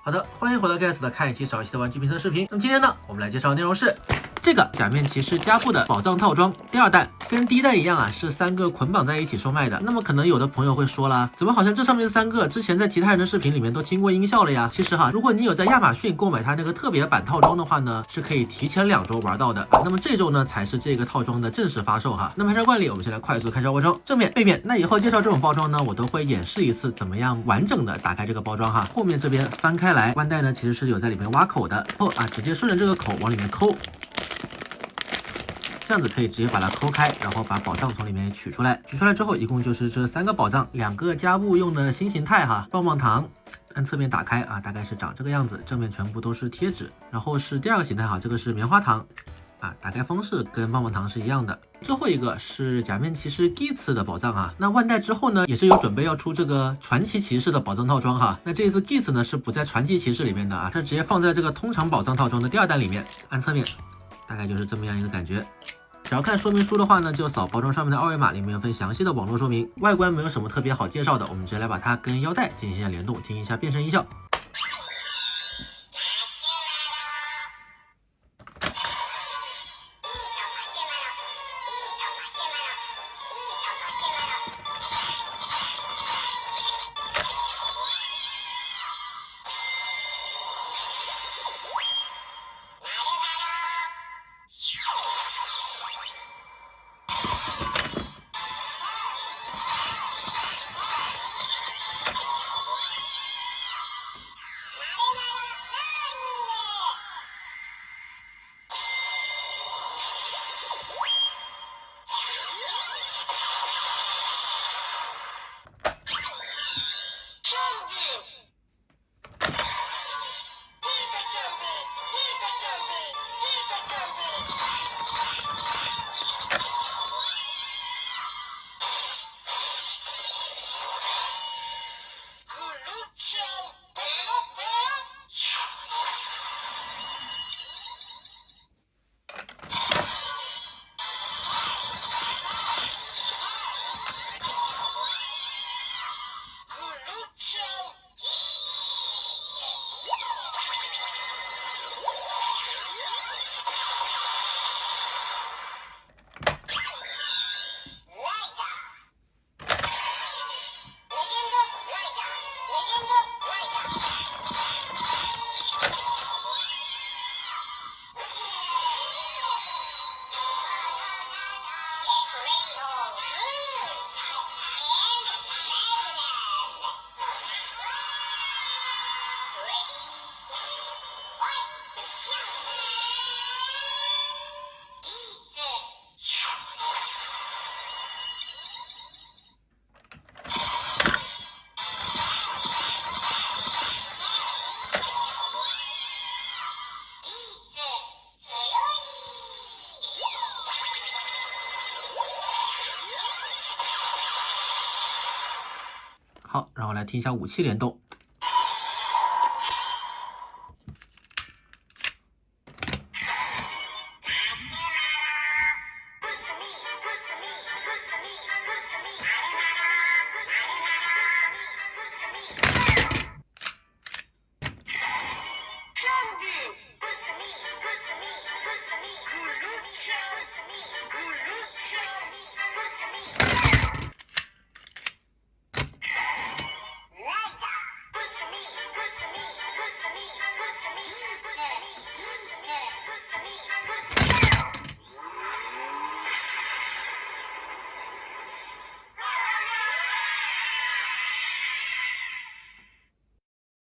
好的，欢迎回到 Guess 的看一期少一期的玩具评测视频。那么今天呢，我们来介绍的内容是这个假面骑士加布的宝藏套装第二弹，跟第一弹一样啊，是3个捆绑在一起售卖的。那么可能有的朋友会说了，怎么好像这上面3个之前在其他人的视频里面都听过音效了呀？其实哈，如果你有在亚马逊购买它那个特别版套装的话呢，是可以提前2周玩到的啊。那么这周呢才是这个套装的正式发售哈。那么按照惯例，我们先来快速看一下包装，正面、背面。那以后介绍这种包装呢，我都会演示一次怎么样完整的打开这个包装哈。后面这边翻开来，弯带呢其实是有在里面挖口的，后啊直接顺着这个口往里面抠。这样子可以直接把它抠开，然后把宝藏从里面取出来。取出来之后，一共就是这3个宝藏，2个加布用的新形态哈，棒棒糖。按侧面打开啊，大概是长这个样子，正面全部都是贴纸。然后是第2个形态哈，这个是棉花糖啊，打开方式跟棒棒糖是一样的。最后一个是假面骑士 Geats 的宝藏啊，那万代之后呢，也是有准备要出这个传奇骑士的宝藏套装哈。那这一次 Geats 呢是不在传奇骑士里面的啊，它直接放在这个通常宝藏套装的第2弹里面。按侧面。大概就是这么样一个感觉。只要看说明书的话呢，就扫包装上面的2维码，里面有份详细的网络说明。外观没有什么特别好介绍的，我们直接来把它跟腰带进行一下联动，听一下变身音效。好，然后来听一下武器联动。